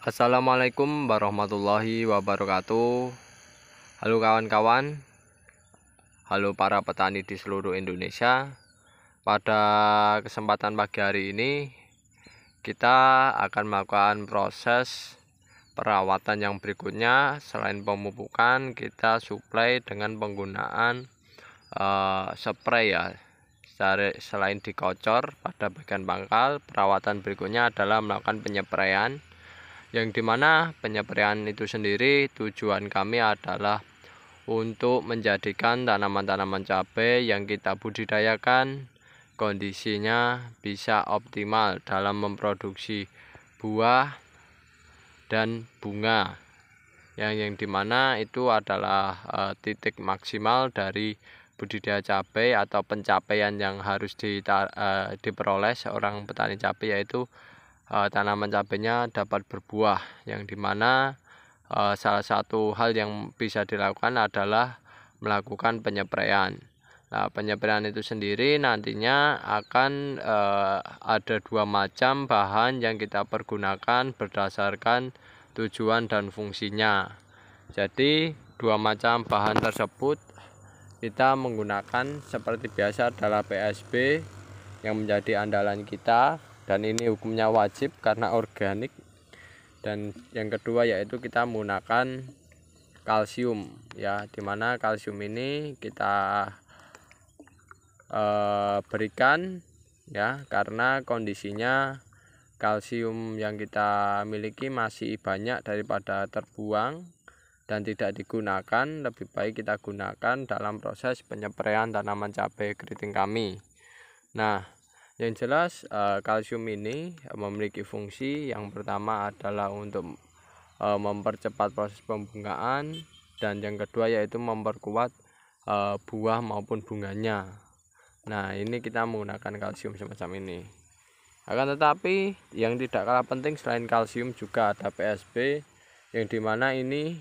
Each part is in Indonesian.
Assalamualaikum warahmatullahi wabarakatuh. Halo kawan-kawan, halo para petani di seluruh Indonesia. Pada kesempatan pagi hari ini kita akan melakukan proses perawatan yang berikutnya. Selain pemupukan, kita suplai dengan penggunaan spray ya. Selain dikocor pada bagian pangkal, perawatan berikutnya adalah melakukan penyepraian, yang dimana penyepraian itu sendiri tujuan kami adalah untuk menjadikan tanaman-tanaman cabai yang kita budidayakan kondisinya bisa optimal dalam memproduksi buah dan bunga, yang dimana itu adalah titik maksimal dari budidaya cabai atau pencapaian yang harus diperoleh seorang petani cabai, yaitu tanaman cabainya dapat berbuah, yang dimana salah satu hal yang bisa dilakukan adalah melakukan penyepraian. Nah, penyepraian itu sendiri nantinya akan ada dua macam bahan yang kita pergunakan berdasarkan tujuan dan fungsinya. Jadi dua macam bahan tersebut kita menggunakan seperti biasa adalah PSB yang menjadi andalan kita, dan ini hukumnya wajib karena organik. Dan yang kedua yaitu kita menggunakan kalsium ya, dimana kalsium ini kita berikan ya karena kondisinya kalsium yang kita miliki masih banyak daripada terbuang dan tidak digunakan. Lebih baik kita gunakan dalam proses penyepraian tanaman cabai keriting kami. Nah, yang jelas kalsium ini memiliki fungsi yang pertama adalah untuk mempercepat proses pembungaan, dan yang kedua yaitu memperkuat buah maupun bunganya. Nah, ini kita menggunakan kalsium semacam ini. Akan tetapi yang tidak kalah penting selain kalsium juga ada PSB, yang dimana ini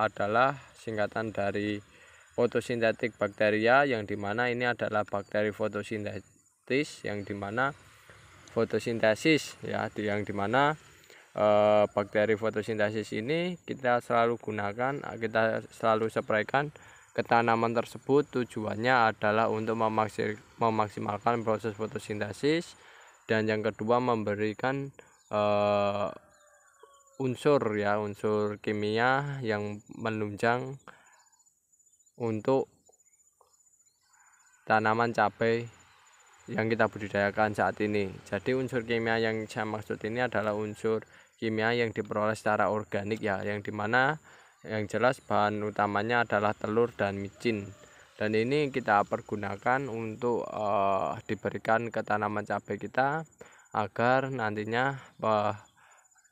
adalah singkatan dari fotosintetik bakteria, yang dimana ini adalah bakteri fotosintetis, yang dimana fotosintesis ya, yang dimana bakteri fotosintesis ini kita selalu gunakan, kita selalu spraykan ke tanaman tersebut. Tujuannya adalah untuk memaksimalkan proses fotosintesis, dan yang kedua memberikan unsur kimia yang menunjang untuk tanaman cabai yang kita budidayakan saat ini. Jadi unsur kimia yang saya maksud ini adalah unsur kimia yang diperoleh secara organik ya, yang dimana yang jelas bahan utamanya adalah telur dan micin, dan ini kita pergunakan untuk diberikan ke tanaman cabai kita agar nantinya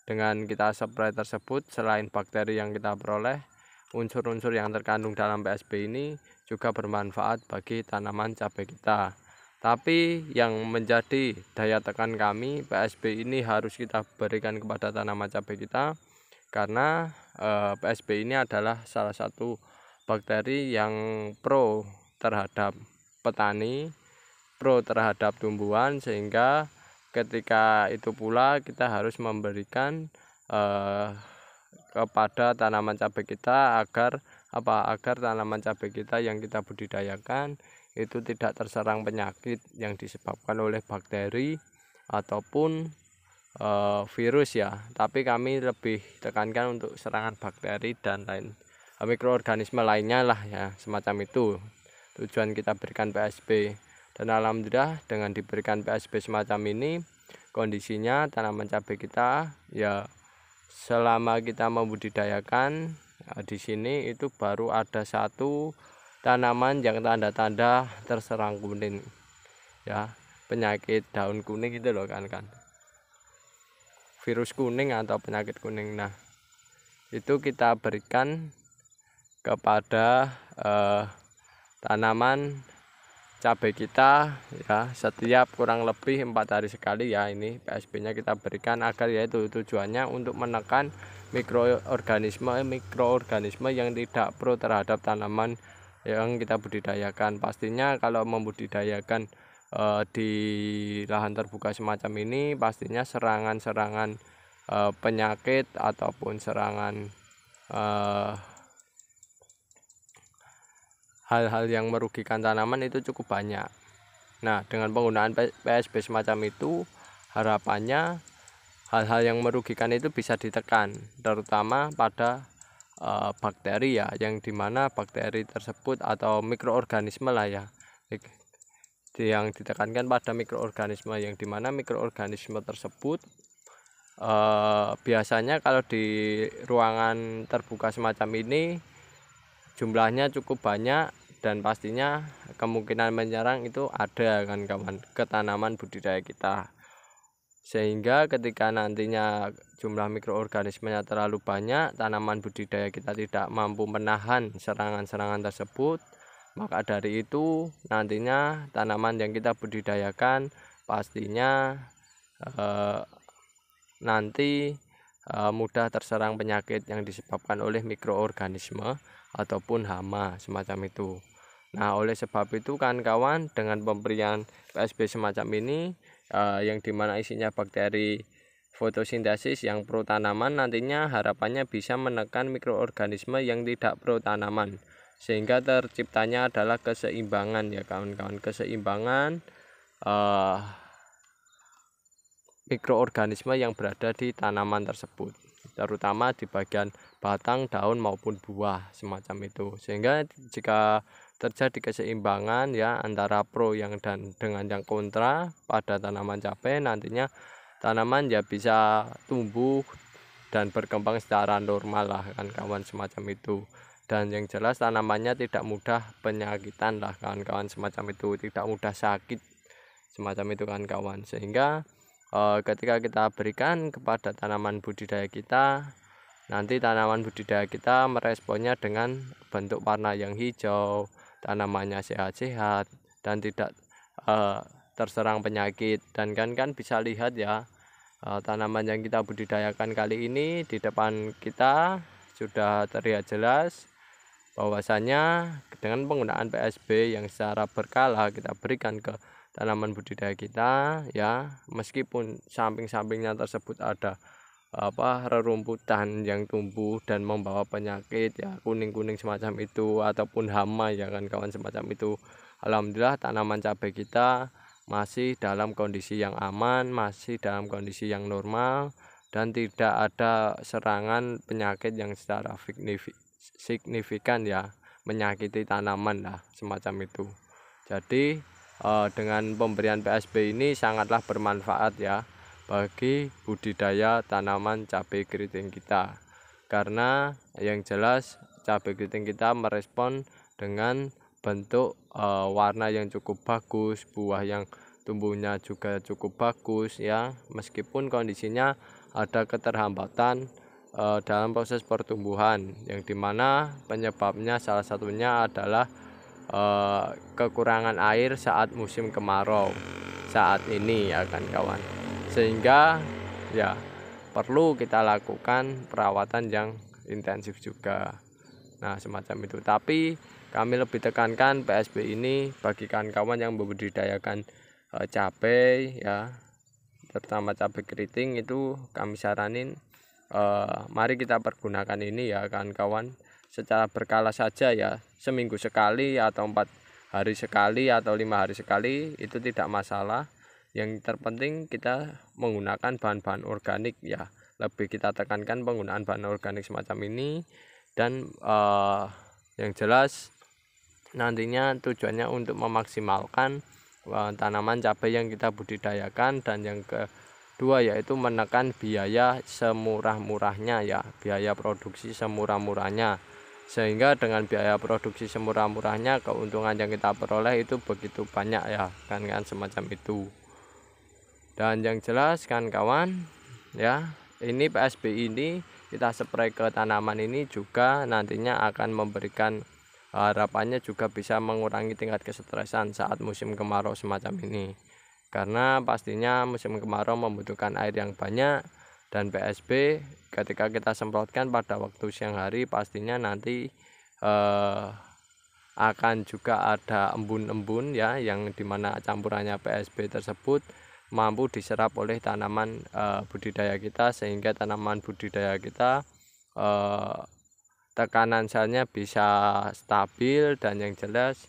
dengan kita spray tersebut, selain bakteri yang kita peroleh, unsur-unsur yang terkandung dalam PSB ini juga bermanfaat bagi tanaman cabai kita. Tapi yang menjadi daya tekan kami, PSB ini harus kita berikan kepada tanaman cabai kita karena PSB ini adalah salah satu bakteri yang pro terhadap petani, pro terhadap tumbuhan, sehingga ketika itu pula kita harus memberikan kepada tanaman cabai kita agar tanaman cabai kita yang kita budidayakan itu tidak terserang penyakit yang disebabkan oleh bakteri ataupun virus ya. Tapi kami lebih tekankan untuk serangan bakteri dan lain mikroorganisme lainnya lah ya, semacam itu tujuan kita berikan PSB. Dan alhamdulillah dengan diberikan PSB semacam ini, kondisinya tanaman cabai kita ya selama kita membudidayakan di sini itu baru ada satu tanaman yang tanda-tanda terserang kuning ya, penyakit daun kuning itu loh kan, virus kuning atau penyakit kuning. Nah, itu kita berikan kepada tanaman cabai kita ya setiap kurang lebih 4 hari sekali ya. Ini PSB nya kita berikan agar yaitu tujuannya untuk menekan mikroorganisme yang tidak pro terhadap tanaman yang kita budidayakan. Pastinya kalau membudidayakan di lahan terbuka semacam ini, pastinya serangan-serangan penyakit ataupun serangan hal-hal yang merugikan tanaman itu cukup banyak. Nah, dengan penggunaan PSB semacam itu, harapannya hal-hal yang merugikan itu bisa ditekan, terutama pada bakteri ya, yang dimana bakteri tersebut atau mikroorganisme lah ya, yang ditekankan pada mikroorganisme, yang dimana mikroorganisme tersebut biasanya kalau di ruangan terbuka semacam ini jumlahnya cukup banyak dan pastinya kemungkinan menyerang itu ada kan kawan ke tanaman budidaya kita, sehingga ketika nantinya jumlah mikroorganismenya terlalu banyak, tanaman budidaya kita tidak mampu menahan serangan-serangan tersebut, maka dari itu nantinya tanaman yang kita budidayakan pastinya nanti mudah terserang penyakit yang disebabkan oleh mikroorganisme ataupun hama semacam itu. Nah, oleh sebab itu kan kawan, dengan pemberian PSB semacam ini yang dimana isinya bakteri fotosintesis yang pro tanaman, nantinya harapannya bisa menekan mikroorganisme yang tidak pro tanaman, sehingga terciptanya adalah keseimbangan ya kawan-kawan, keseimbangan mikroorganisme yang berada di tanaman tersebut, terutama di bagian batang, daun maupun buah semacam itu. Sehingga jika terjadi keseimbangan ya antara pro yang dan dengan yang kontra pada tanaman cabai, nantinya tanaman ya bisa tumbuh dan berkembang secara normal lah kan kawan semacam itu. Dan yang jelas tanamannya tidak mudah penyakitan lah kawan-kawan semacam itu, tidak mudah sakit semacam itu kan kawan. Sehingga ketika kita berikan kepada tanaman budidaya kita, nanti tanaman budidaya kita meresponnya dengan bentuk warna yang hijau, tanamannya sehat-sehat dan tidak terserang penyakit. Dan kan bisa lihat ya, tanaman yang kita budidayakan kali ini di depan kita sudah terlihat jelas bahwasanya dengan penggunaan PSB yang secara berkala kita berikan ke tanaman budidaya kita ya, meskipun samping-sampingnya tersebut ada rerumputan yang tumbuh dan membawa penyakit ya, kuning-kuning semacam itu ataupun hama ya kan kawan semacam itu, alhamdulillah tanaman cabai kita masih dalam kondisi yang aman, masih dalam kondisi yang normal dan tidak ada serangan penyakit yang secara signifikan ya menyakiti tanaman lah semacam itu. Jadi dengan pemberian PSB ini sangatlah bermanfaat ya bagi budidaya tanaman cabai keriting kita, karena yang jelas cabai keriting kita merespon dengan bentuk warna yang cukup bagus, buah yang tumbuhnya juga cukup bagus ya, meskipun kondisinya ada keterhambatan dalam proses pertumbuhan, yang dimana penyebabnya salah satunya adalah kekurangan air saat musim kemarau saat ini ya kan kawan, sehingga ya perlu kita lakukan perawatan yang intensif juga. Nah semacam itu, tapi kami lebih tekankan PSB ini bagi kawan-kawan yang membudidayakan cabai ya, terutama cabai keriting, itu kami saranin mari kita pergunakan ini ya kawan-kawan secara berkala saja ya, seminggu sekali atau 4 hari sekali atau 5 hari sekali itu tidak masalah. Yang terpenting kita menggunakan bahan-bahan organik ya, lebih kita tekankan penggunaan bahan organik semacam ini. Dan yang jelas nantinya tujuannya untuk memaksimalkan tanaman cabai yang kita budidayakan, dan yang kedua yaitu menekan biaya semurah-murahnya ya, biaya produksi semurah-murahnya, sehingga dengan biaya produksi semurah-murahnya keuntungan yang kita peroleh itu begitu banyak ya kan semacam itu. Dan yang jelas kan kawan ya, ini PSB ini kita spray ke tanaman ini juga nantinya akan memberikan harapannya juga bisa mengurangi tingkat kesetresan saat musim kemarau semacam ini, karena pastinya musim kemarau membutuhkan air yang banyak, dan PSB ketika kita semprotkan pada waktu siang hari pastinya nanti akan juga ada embun-embun ya, yang dimana campurannya PSB tersebut mampu diserap oleh tanaman budidaya kita, sehingga tanaman budidaya kita tekanan selnya bisa stabil, dan yang jelas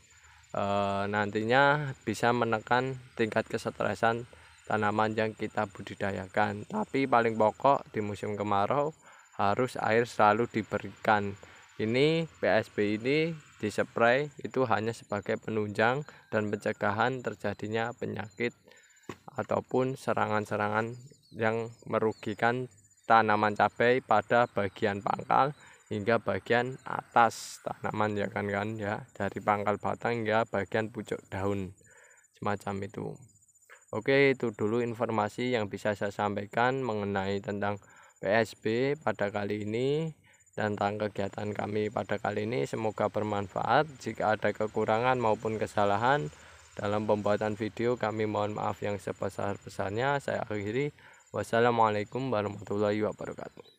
nantinya bisa menekan tingkat kesetresan tanaman yang kita budidayakan. Tapi paling pokok di musim kemarau harus air selalu diberikan. Ini PSB ini dispray itu hanya sebagai penunjang dan pencegahan terjadinya penyakit ataupun serangan-serangan yang merugikan tanaman cabai pada bagian pangkal hingga bagian atas tanaman, ya kan ya, dari pangkal batang hingga bagian pucuk daun semacam itu. Oke, itu dulu informasi yang bisa saya sampaikan mengenai tentang PSB pada kali ini, tentang kegiatan kami pada kali ini. Semoga bermanfaat. Jika ada kekurangan maupun kesalahan dalam pembuatan video, kami mohon maaf yang sebesar-besarnya. Saya akhiri. Wassalamualaikum warahmatullahi wabarakatuh.